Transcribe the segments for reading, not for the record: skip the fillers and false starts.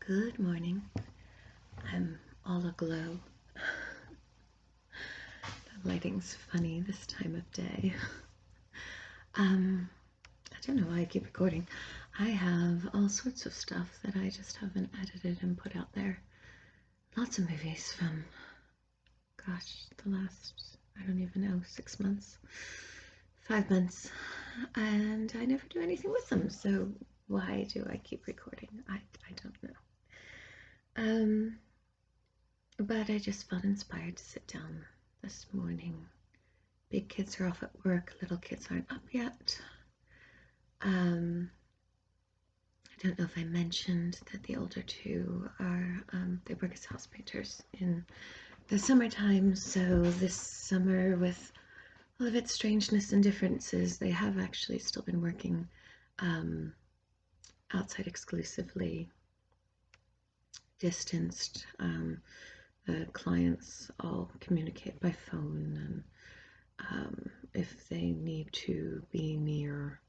Good morning. I'm all aglow. The lighting's funny this time of day. I don't know why I keep recording. I have all sorts of stuff that I just haven't edited and put out there. Lots of movies from, gosh, the last, I don't even know, 6 months, 5 months. And I never do anything with them, so why do I keep recording? I don't know. But I just felt inspired to sit down this morning. Big kids are off at work, little kids aren't up yet. I don't know if I mentioned that the older two are, they work as house painters in the summertime, so this summer, with all of its strangeness and differences, they have actually still been working outside exclusively, distanced. The clients all communicate by phone, and if they need to be near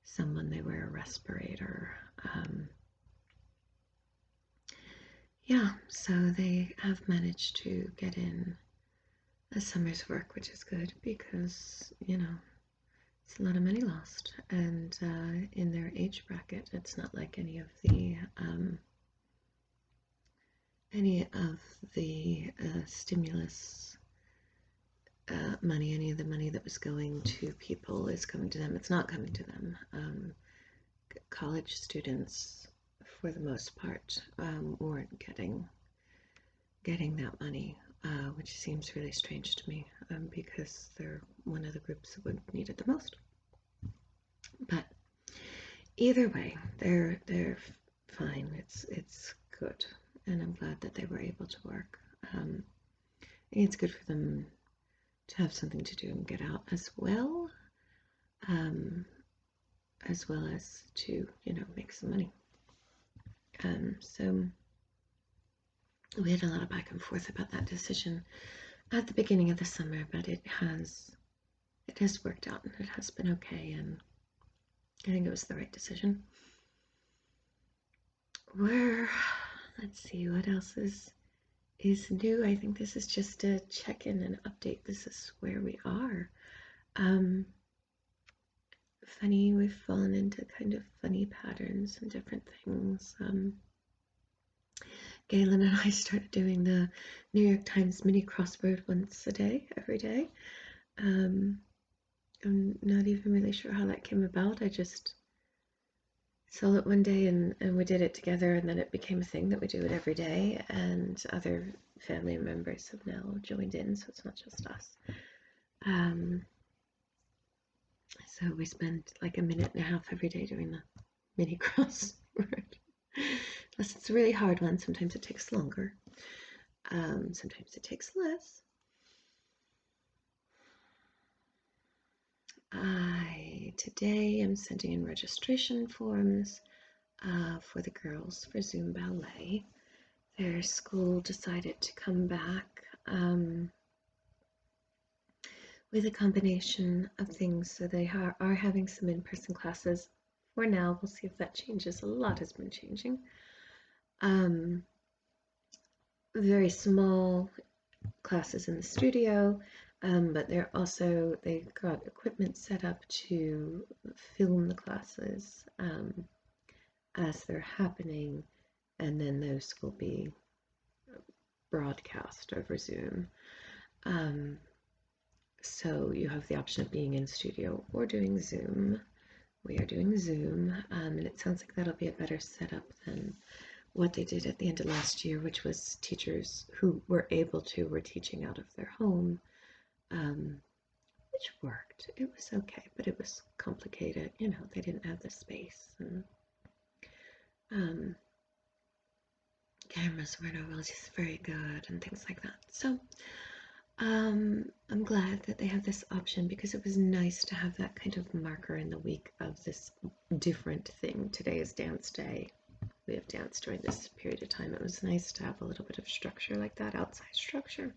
someone, they wear a respirator. Yeah, so they have managed to get in a summer's work, which is good because, it's a lot of money lost. And in their age bracket, it's not like any of the stimulus money, any of the money that was going to people is coming to them. It's not coming to them. College students, for the most part, weren't getting that money, which seems really strange to me, because they're one of the groups that would need it the most. But either way, they're fine. It's good, and I'm glad that they were able to work. I think it's good for them to have something to do and get out as well as to, make some money. So we had a lot of back and forth about that decision at the beginning of the summer, but it has worked out and it has been okay, and I think it was the right decision. Let's see, what else is new? I think this is just a check-in and update. This is where we are. Funny, we've fallen into kind of funny patterns and different things. Galen and I started doing the New York Times mini crossword once a day, every day. I'm not even really sure how that came about. I just saw it one day and we did it together, and then it became a thing that we do it every day, and other family members have now joined in, so it's not just us. So we spend like a minute and a half every day doing the mini crossword. Unless it's a really hard one, sometimes it takes longer. Sometimes it takes less. Today am sending in registration forms for the girls for Zoom ballet. Their school decided to come back with a combination of things, so they are having some in-person classes for now. We'll see if that changes. A lot has been changing. Very small classes in the studio, but they got equipment set up to film the classes as they're happening, and then those will be broadcast over Zoom. So you have the option of being in studio or doing Zoom. We are doing Zoom, and it sounds like that'll be a better setup than what they did at the end of last year, which was teachers who were able to were teaching out of their home, which worked. It was okay, but it was complicated. They didn't have the space, and cameras weren't always very good and things like that. So I'm glad that they have this option, because it was nice to have that kind of marker in the week of this different thing. Today is dance day. We have danced during this period of time. It was nice to have a little bit of structure like that, outside structure.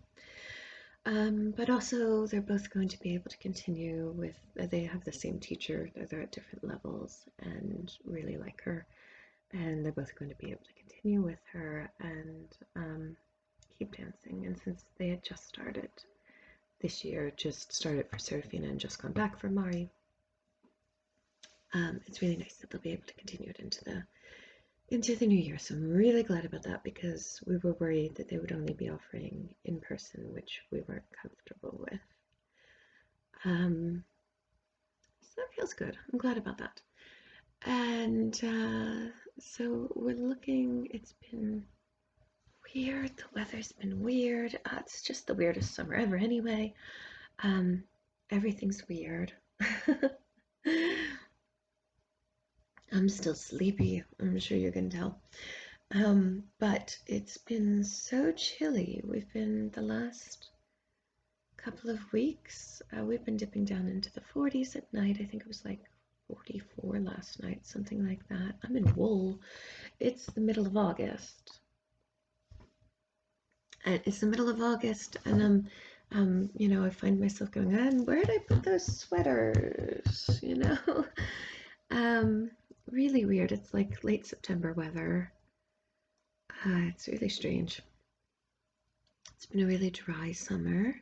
But also they're both going to be able to continue with, they have the same teacher, they're at different levels and really like her. and they're both going to be able to continue with her and keep dancing. And since they had just started this year, just started for Serafina and just gone back for Mari, it's really nice that they'll be able to continue it into the new year. So I'm really glad about that because we were worried that they would only be offering in person, which we weren't comfortable with. So that feels good. I'm glad about that. And so we're looking, it's been weird. The weather's been weird. It's just the weirdest summer ever anyway. Everything's weird. I'm still sleepy. I'm sure you can tell. But it's been so chilly. We've been the last couple of weeks, we've been dipping down into the 40s at night. I think it was like 44 last night, something like that. I'm in wool. It's the middle of August. And it's the middle of August, and I find myself going, and where did I put those sweaters? Really weird. It's like late September weather. It's really strange. It's been a really dry summer.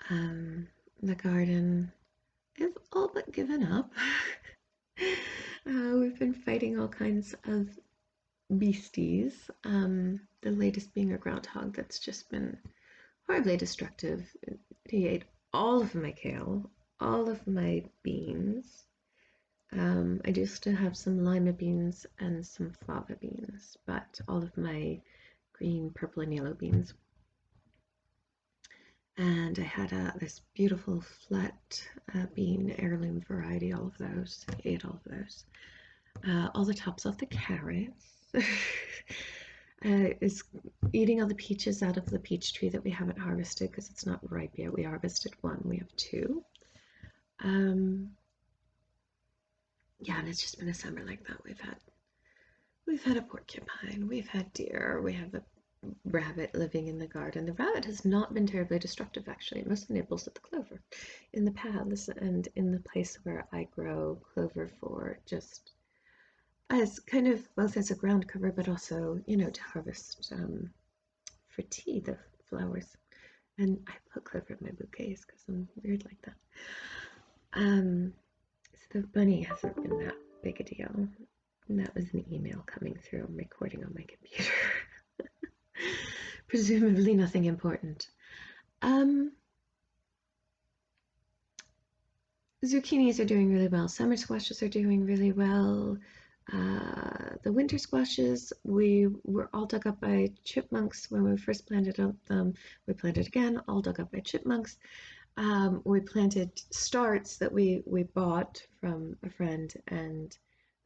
The garden, I've all but given up. We've been fighting all kinds of beasties. The latest being a groundhog that's just been horribly destructive. He ate all of my kale, all of my beans. I used to have some lima beans and some fava beans, but all of my green, purple, and yellow beans. And I had this beautiful flat bean heirloom variety, all of those. I ate all of those. All the tops off the carrots. Is eating all the peaches out of the peach tree that we haven't harvested because it's not ripe yet. We harvested one, we have two. Yeah, and it's just been a summer like that. We've had a porcupine, we've had deer, we have a rabbit living in the garden. The rabbit has not been terribly destructive actually. It mostly nibbles at the clover in the paths and in the place where I grow clover for just as kind of both as a ground cover, but also, to harvest for tea, the flowers. And I put clover in my bouquets because I'm weird like that. So the bunny hasn't been that big a deal. And that was an email coming through. I'm recording on my computer. Presumably nothing important. Zucchinis are doing really well. Summer squashes are doing really well. The winter squashes, we were all dug up by chipmunks when we first planted them. We planted again, all dug up by chipmunks. We planted starts that we bought from a friend, and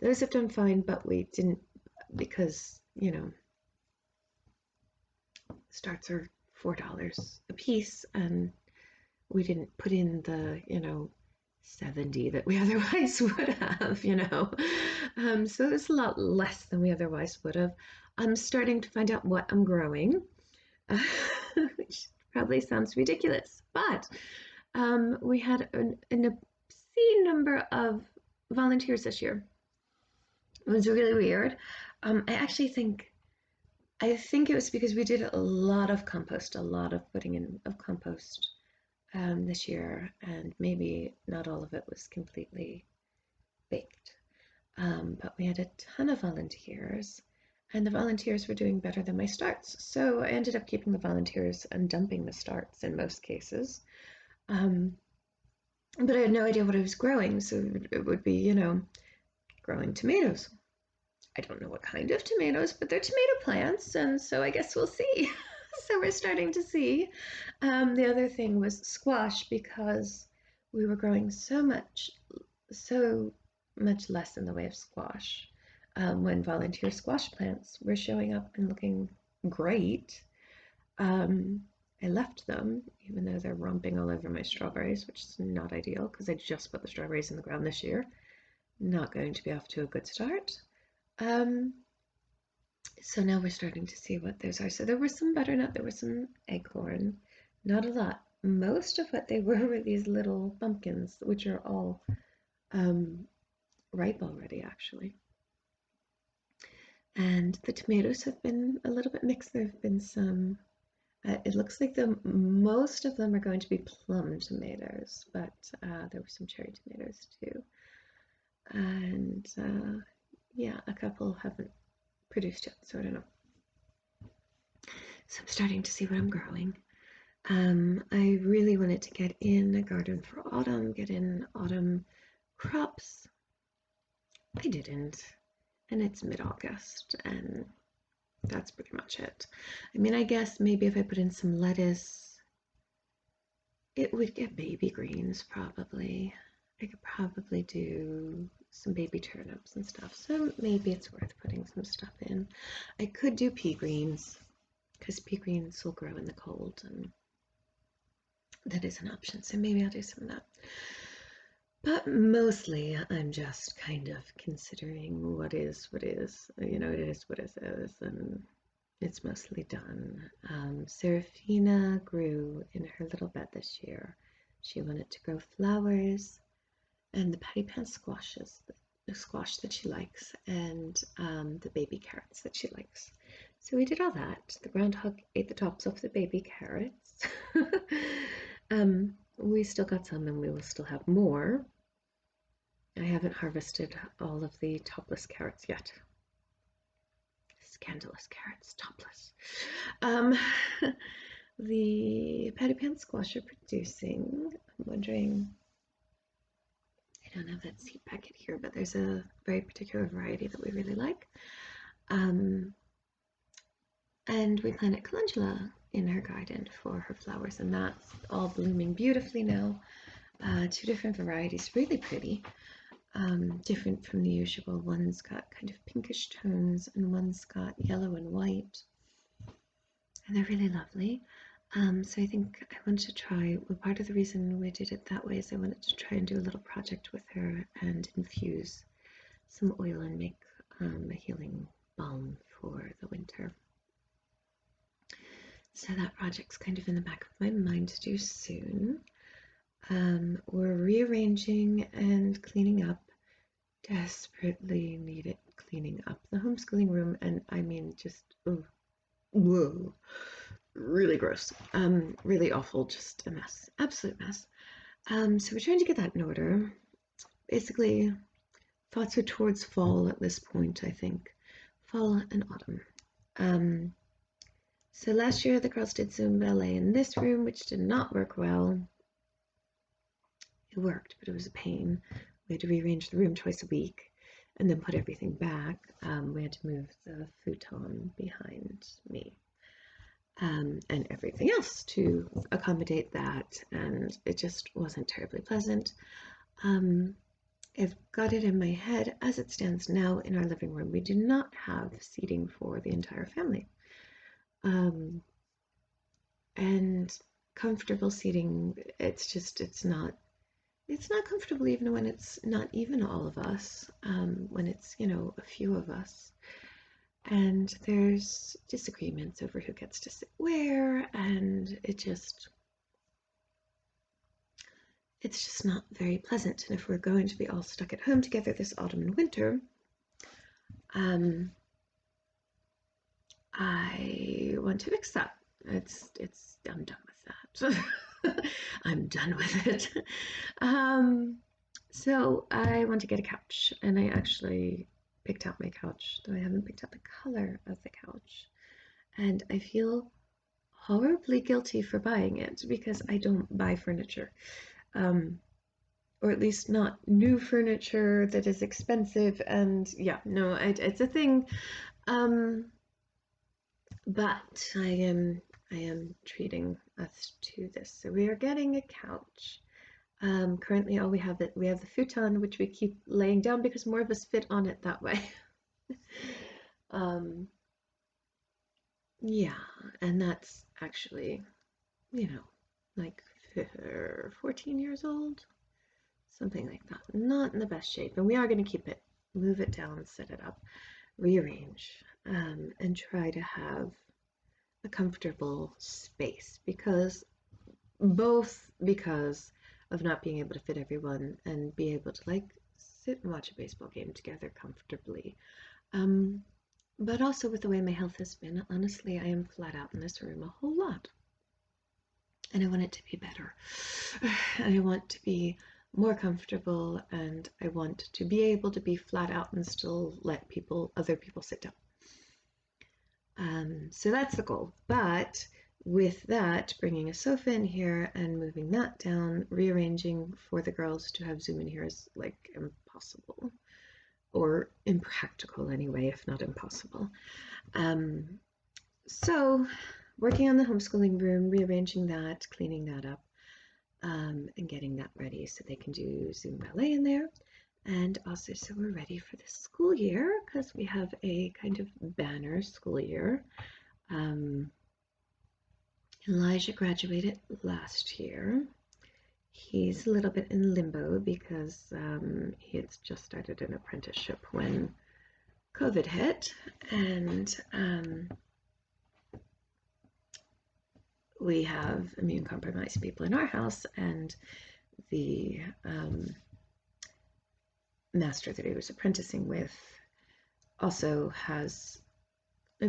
those have done fine, but we didn't, because, starts are $4 a piece, and we didn't put in the, 70 that we otherwise would have, so it's a lot less than we otherwise would have. I'm starting to find out what I'm growing, which probably sounds ridiculous, but we had an obscene number of volunteers this year. It was really weird. I think it was because we did a lot of compost, a lot of putting in of compost this year, and maybe not all of it was completely baked. But we had a ton of volunteers, and the volunteers were doing better than my starts. So I ended up keeping the volunteers and dumping the starts in most cases. But I had no idea what I was growing, so it would be, growing tomatoes. I don't know what kind of tomatoes, but they're tomato plants, and so I guess we'll see. So we're starting to see. The other thing was squash, because we were growing so much less in the way of squash. When volunteer squash plants were showing up and looking great, I left them, even though they're romping all over my strawberries, which is not ideal because I just put the strawberries in the ground this year. Not going to be off to a good start. So now we're starting to see what those are. So there was some butternut, there was some acorn, not a lot. Most of what they were these little pumpkins, which are all ripe already, actually. And the tomatoes have been a little bit mixed. There have been some, it looks like most of them are going to be plum tomatoes, but there were some cherry tomatoes too. And yeah, a couple haven't produced yet, so I don't know. So I'm starting to see what I'm growing. I really wanted to get in a garden for autumn, get in autumn crops. I didn't, and it's mid-August, and that's pretty much it. I mean, I guess maybe if I put in some lettuce, it would get baby greens probably. I could probably do some baby turnips and stuff, so maybe it's worth putting some stuff in. I could do pea greens, because pea greens will grow in the cold, and that is an option, so maybe I'll do some of that. But mostly I'm just kind of considering what is, you know, it is what it is, and it's mostly done. Serafina grew in her little bed this year. She wanted to grow flowers and the patty pan squashes, the squash that she likes, and the baby carrots that she likes. So we did all that. The groundhog ate the tops off the baby carrots. We still got some and we will still have more. I haven't harvested all of the topless carrots yet. Scandalous carrots, topless. The patty pan squash are producing. I'm wondering, I don't have that seed packet here, but there's a very particular variety that we really like. And we planted calendula in her garden for her flowers, and that's all blooming beautifully now. Two different varieties, really pretty. Different from the usual. One's got kind of pinkish tones and one's got yellow and white, and they're really lovely. So I think I want to try, well, part of the reason we did it that way is I wanted to try and do a little project with her and infuse some oil and make a healing balm for the winter. So that project's kind of in the back of my mind to do soon. We're rearranging and cleaning up. Desperately needed cleaning up the homeschooling room, and I mean just whoa, really gross, really awful, just a mess, absolute mess. So we're trying to get that in order. Basically, thoughts are towards fall at this point, I think, fall and autumn. So last year the girls did Zoom ballet in this room, which did not work well. It worked, but it was a pain. We had to rearrange the room twice a week and then put everything back. We had to move the futon behind me and everything else to accommodate that, and it just wasn't terribly pleasant. I've got it in my head, as it stands now in our living room, we do not have seating for the entire family. And comfortable seating, it's not comfortable even when it's not even all of us, when it's, you know, a few of us. And there's disagreements over who gets to sit where, and it's just not very pleasant. And if we're going to be all stuck at home together this autumn and winter, I want to fix that. I'm done with that. I'm done with it. So I want to get a couch, and I actually picked out my couch, though I haven't picked out the color of the couch. And I feel horribly guilty for buying it because I don't buy furniture. Or at least not new furniture that is expensive, and yeah, no, it's a thing. But I am treating us to this. So we are getting a couch. Currently, we have the futon, which we keep laying down because more of us fit on it that way. Yeah, and that's actually, you know, like 14 years old, something like that. Not in the best shape, and we are going to keep it, move it down, set it up, rearrange, and try to have a comfortable space, both because of not being able to fit everyone and be able to like sit and watch a baseball game together comfortably, but also with the way my health has been, honestly, I am flat out in this room a whole lot. And I want it to be better. And I want to be more comfortable, and I want to be able to be flat out and still let other people sit down. So that's the goal. But with that, bringing a sofa in here and moving that down, rearranging for the girls to have Zoom in here is like impossible, or impractical anyway, if not impossible. So working on the homeschooling room, rearranging that, cleaning that up, and getting that ready so they can do Zoom ballet in there. And also so we're ready for the school year, because we have a kind of banner school year. Elijah graduated last year. He's a little bit in limbo because he had just started an apprenticeship when COVID hit, and we have immune compromised people in our house, and the master that he was apprenticing with also has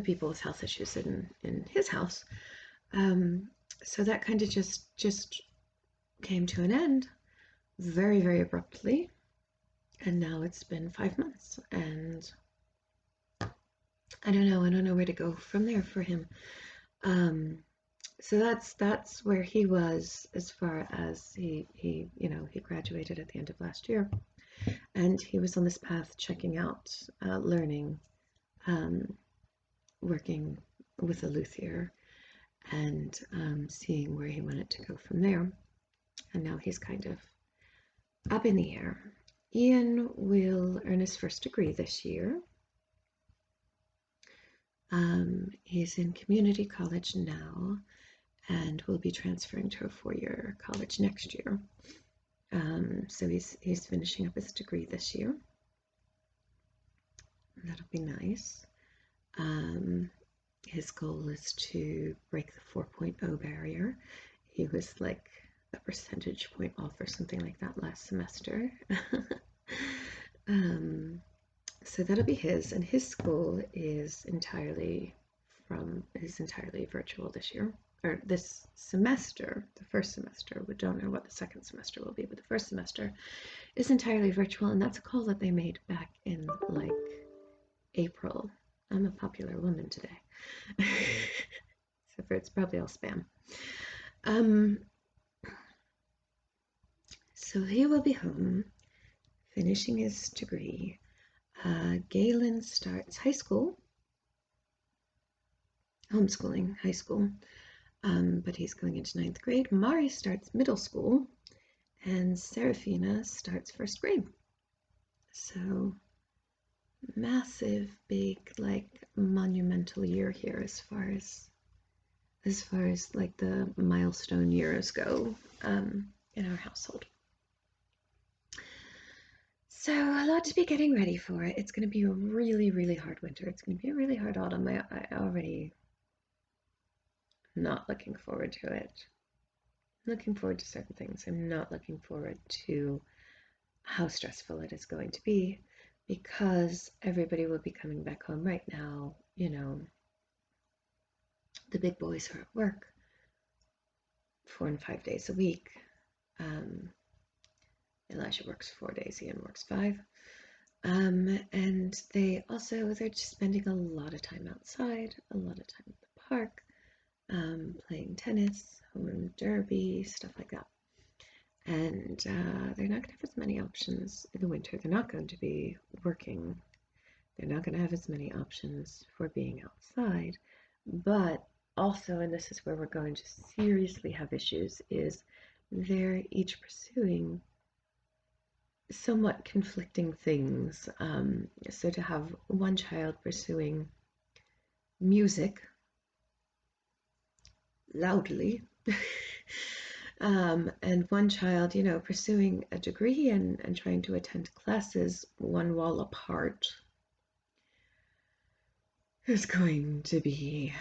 people with health issues in his house. So that kind of just came to an end very, very abruptly. And now it's been 5 months, and I don't know where to go from there for him. So that's where he was, as far as he graduated at the end of last year, and he was on this path, checking out, learning, working with a luthier, and seeing where he wanted to go from there. And now he's kind of up in the air. Ian will earn his first degree this year. He's in community college now and will be transferring to a 4-year college next year. So he's finishing up his degree this year. That'll be nice. His goal is to break the 4.0 barrier. He was like a percentage point off or something like that last semester. So that'll be his, and his school is entirely virtual this year, or this semester. The first semester, we don't know what the second semester will be, but the first semester is entirely virtual, and that's a call that they made back in like April. I'm a popular woman today. Except for it's probably all spam. So he will be home finishing his degree. Galen starts high school, homeschooling high school, but he's going into 9th grade. Mari starts middle school, and Serafina starts 1st grade. So massive, big, like monumental year here as far as like the milestone years go in our household. So a lot to be getting ready for. It's going to be a really, really hard winter. It's going to be a really hard autumn. I already not looking forward to it. I'm looking forward to certain things. I'm not looking forward to how stressful it is going to be, because everybody will be coming back home right now. You know, the big boys are at work 4 and 5 days a week. Elijah works 4 days, Ian works 5. And they're just spending a lot of time outside, a lot of time at the park, playing tennis, home run derby, stuff like that. And they're not going to have as many options in the winter. They're not going to be working. They're not going to have as many options for being outside. But also, and this is where we're going to seriously have issues, is they're each pursuing somewhat conflicting things. So to have one child pursuing music loudly, and one child, pursuing a degree and trying to attend classes one wall apart, is going to be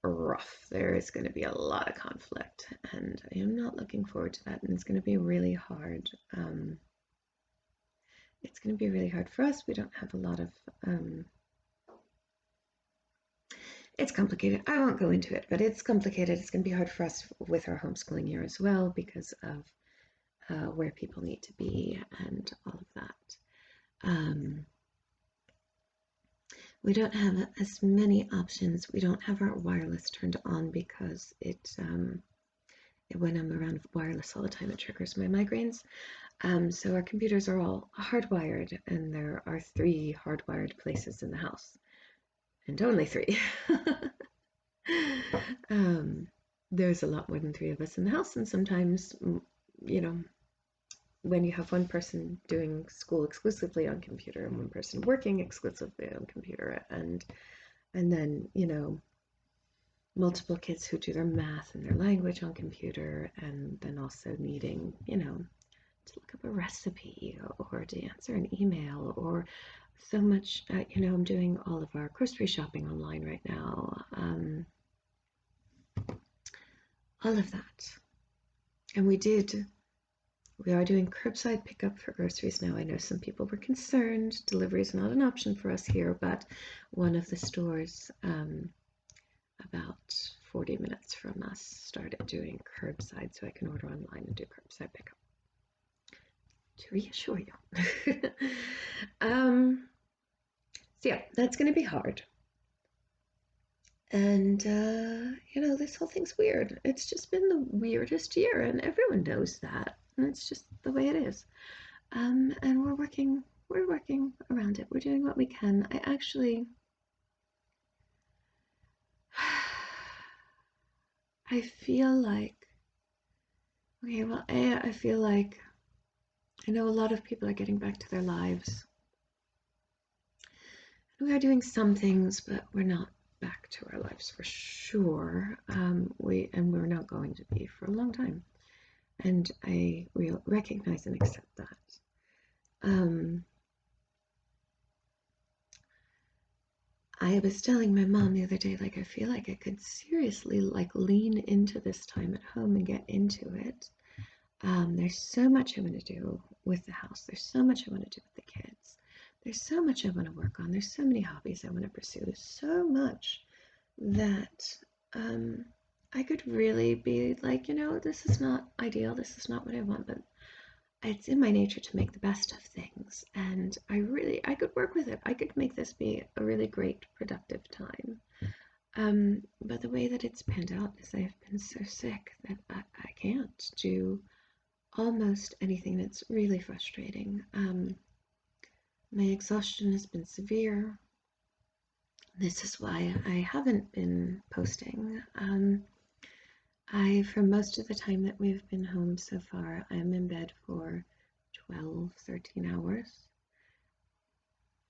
rough. There is going to be a lot of conflict, and I am not looking forward to that, and it's going to be really hard. It's going to be really hard for us. We don't have a lot of it's complicated. I won't go into it, but it's complicated. It's going to be hard for us with our homeschooling year as well because of where people need to be and all of that. We don't have as many options. We don't have our wireless turned on because when I'm around wireless all the time, it triggers my migraines. So our computers are all hardwired, and there are 3 hardwired places in the house, and only 3. There's a lot more than 3 of us in the house, and sometimes, you know, when you have one person doing school exclusively on computer and one person working exclusively on computer, and then, you know, multiple kids who do their math and their language on computer, and then also needing, you know, to look up a recipe or to answer an email, or so much, you know, I'm doing all of our grocery shopping online right now, all of that. And we are doing curbside pickup for groceries now. I know some people were concerned. Delivery is not an option for us here, but one of the stores about 40 minutes from us started doing curbside, so I can order online and do curbside pickup. To reassure you. So yeah, that's going to be hard. And, you know, this whole thing's weird. It's just been the weirdest year, and everyone knows that. And it's just the way it is. And we're working around it. We're doing what we can. I actually, I feel like, okay, well, I feel like I know a lot of people are getting back to their lives. We are doing some things, but we're not back to our lives for sure. We're not going to be for a long time, and I recognize and accept that. I was telling my mom the other day, like, I feel like I could seriously like lean into this time at home and get into it. There's so much I want to do with the house. There's so much I want to do with the kids. There's so much I want to work on. There's so many hobbies I want to pursue. There's so much that I could really be like, you know, this is not ideal. This is not what I want, but it's in my nature to make the best of things. And I could work with it. I could make this be a really great, productive time. But the way that it's panned out is I've been so sick that I can't do almost anything. That's really frustrating. My exhaustion has been severe. This is why I haven't been posting. For most of the time that we've been home so far, I'm in bed for 12, 13 hours.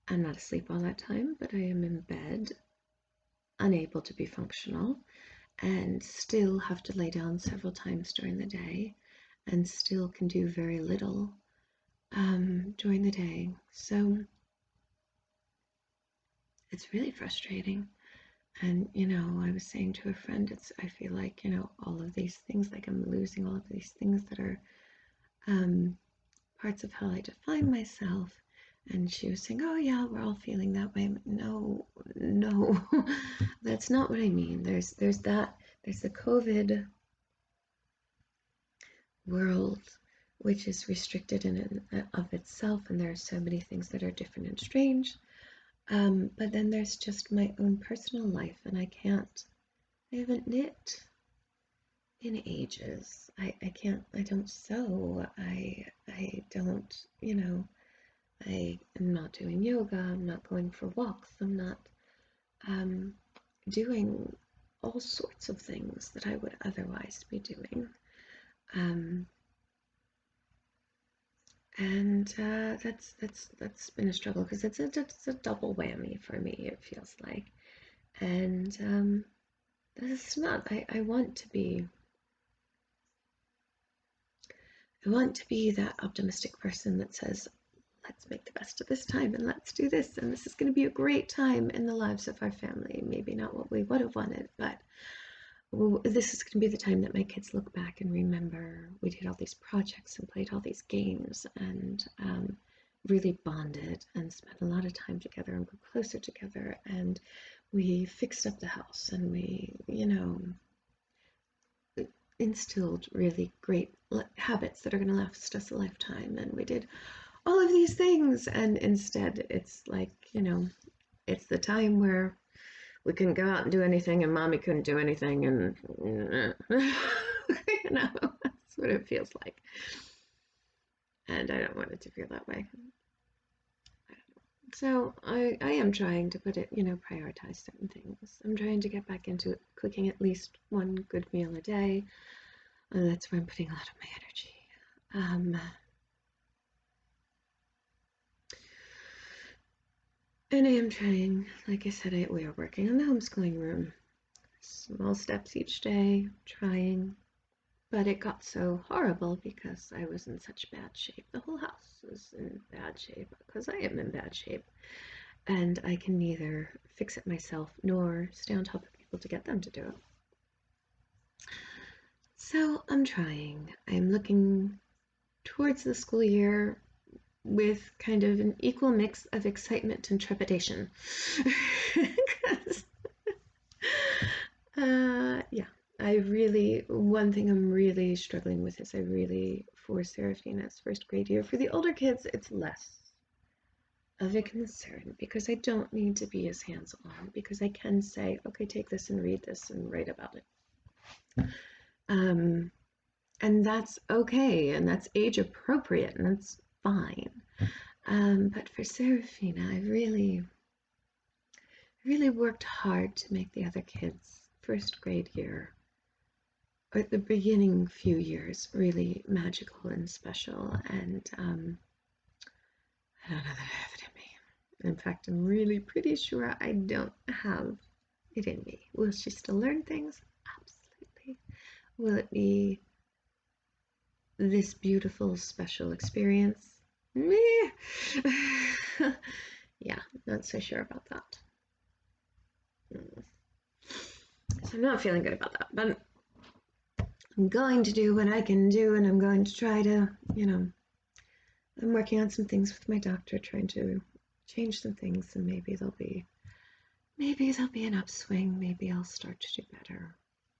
I'm not asleep all that time, but I am in bed, unable to be functional, and still have to lay down several times during the day, and still can do very little during the day. So it's really frustrating. And, you know, I was saying to a friend, I feel like, you know, all of these things, like I'm losing all of these things that are parts of how I define myself. And she was saying, oh yeah, we're all feeling that way. No, that's not what I mean. There's the COVID world, which is restricted in and of itself, and there are so many things that are different and strange. But then there's just my own personal life, and I haven't knit in ages. I don't sew. I don't, you know, I am not doing yoga. I'm not going for walks. I'm not doing all sorts of things that I would otherwise be doing. And that's been a struggle because it's a double whammy for me, it feels like. And this is not, I want to be that optimistic person that says, let's make the best of this time and let's do this, and this is going to be a great time in the lives of our family. Maybe not what we would have wanted, but this is going to be the time that my kids look back and remember we did all these projects and played all these games and really bonded and spent a lot of time together and grew closer together, and we fixed up the house and we, instilled really great habits that are going to last us a lifetime. And we did all of these things. And instead, it's like, it's the time where we couldn't go out and do anything and mommy couldn't do anything. And, that's what it feels like. And I don't want it to feel that way. So I am trying to put it, prioritize certain things. I'm trying to get back into cooking at least one good meal a day. That's where I'm putting a lot of my energy. And I am trying, like I said, we are working on the homeschooling room. Small steps each day, trying. But it got so horrible because I was in such bad shape. The whole house was in bad shape because I am in bad shape. And I can neither fix it myself nor stay on top of people to get them to do it. So I'm trying. I'm looking towards the school year with kind of an equal mix of excitement and trepidation. One thing I'm really struggling with is for Seraphina's first grade year, for the older kids, it's less of a concern because I don't need to be as hands-on, because I can say, okay, take this and read this and write about it. And that's okay, and that's age appropriate, and that's fine. But for Seraphina, I really worked hard to make the other kids' first grade year, or the beginning few years, really magical and special. And I don't know that I have it in me. In fact, I'm really pretty sure I don't have it in me. Will she still learn things? Absolutely. Will it be this beautiful, special experience? Meh. Yeah, not so sure about that. So I'm not feeling good about that, but I'm going to do what I can do, and I'm going to try to, I'm working on some things with my doctor, trying to change some things, and maybe there'll be an upswing. Maybe I'll start to do better.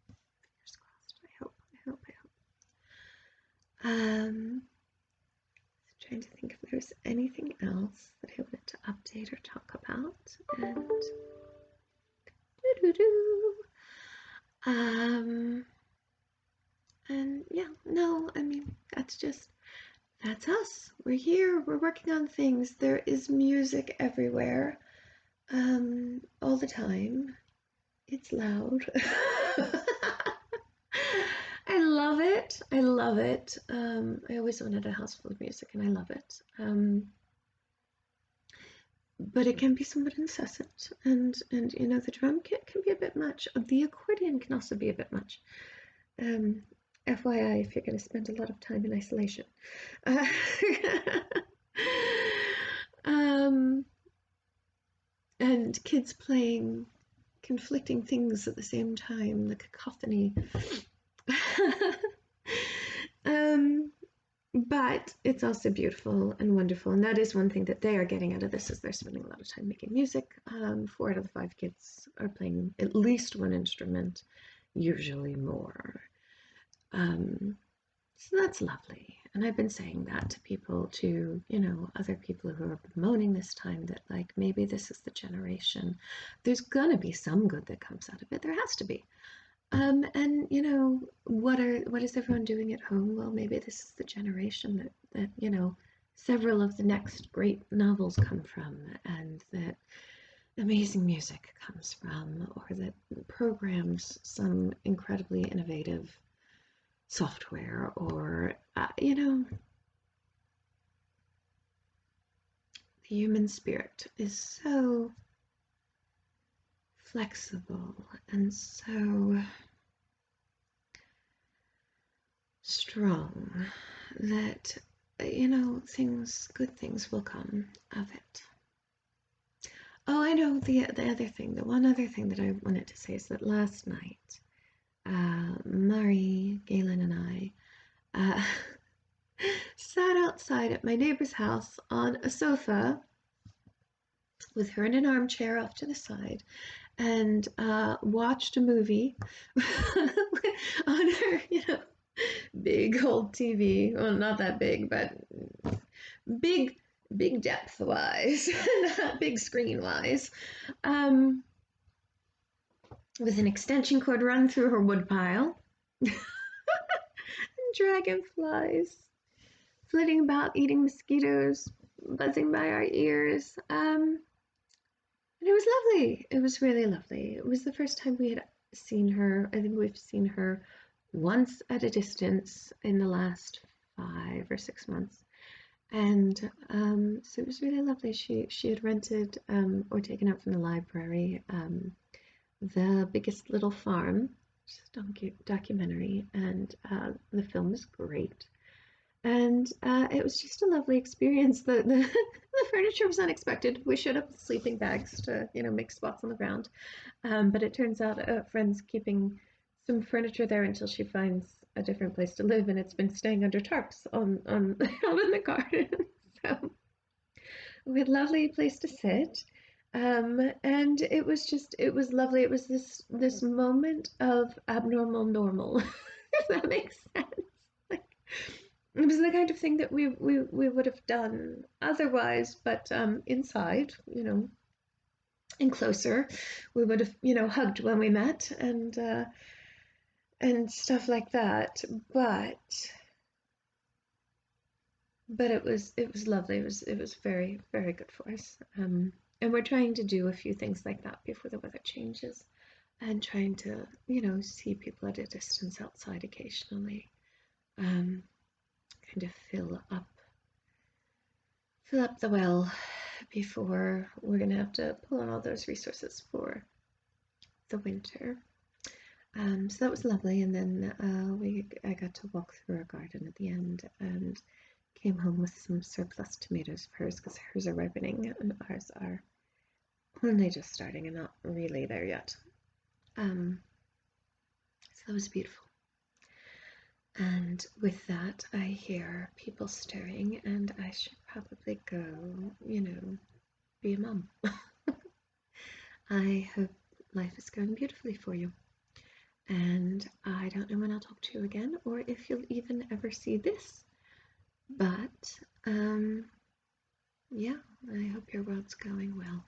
Fingers crossed. I hope. Trying to think if there's anything else that I wanted to update or talk about. And yeah, no, I mean, that's us. We're here, we're working on things. There is music everywhere, all the time. It's loud. I love it. I always wanted a house full of music, and I love it. But it can be somewhat incessant, and the drum kit can be a bit much. The accordion can also be a bit much. FYI, if you're going to spend a lot of time in isolation. And kids playing conflicting things at the same time, the cacophony. But it's also beautiful and wonderful, and that is one thing that they are getting out of this, is they're spending a lot of time making music. 4 out of the 5 kids are playing at least one instrument, usually more. So that's lovely. And I've been saying that to people, to, other people who are bemoaning this time, that like, maybe this is the generation. There's gonna be some good that comes out of it. There has to be. And what is everyone doing at home? Well, maybe this is the generation that several of the next great novels come from, and that amazing music comes from, or that programs some incredibly innovative software, or the human spirit is so flexible and so strong that good things will come of it. Oh, I know, the one other thing that I wanted to say is that last night, Mari, Galen, and I sat outside at my neighbor's house on a sofa with her in an armchair off to the side, and watched a movie on her, big old TV. Well, not that big, but big, big depth wise, not big screen wise. Um, with an extension cord run through her woodpile, and dragonflies flitting about, eating mosquitoes, buzzing by our ears. And it was lovely. It was really lovely. It was the first time we had seen her. I think we've seen her once at a distance in the last 5 or 6 months. And so it was really lovely. She had rented or taken out from the library The Biggest Little Farm, which is a documentary, and the film is great. And it was just a lovely experience. The furniture was unexpected. We showed up with sleeping bags to make spots on the ground, but it turns out a friend's keeping some furniture there until she finds a different place to live, and it's been staying under tarps on out in the garden. So we had a lovely place to sit. And it was lovely. It was this moment of abnormal normal, if that makes sense. Like, it was the kind of thing that we would have done otherwise, but inside, and closer. We would have, hugged when we met and stuff like that. But it was lovely. It was very very good for us. And we're trying to do a few things like that before the weather changes, and trying to see people at a distance outside occasionally. Um, Kind of fill up the well before we're gonna have to pull on all those resources for the winter. So that was lovely, and then I got to walk through our garden at the end and came home with some surplus tomatoes of hers because hers are ripening and ours are only just starting and not really there yet. So that was beautiful. And with that, I hear people stirring, and I should probably go, be a mom. I hope life is going beautifully for you. And I don't know when I'll talk to you again or if you'll even ever see this. But yeah, I hope your world's going well.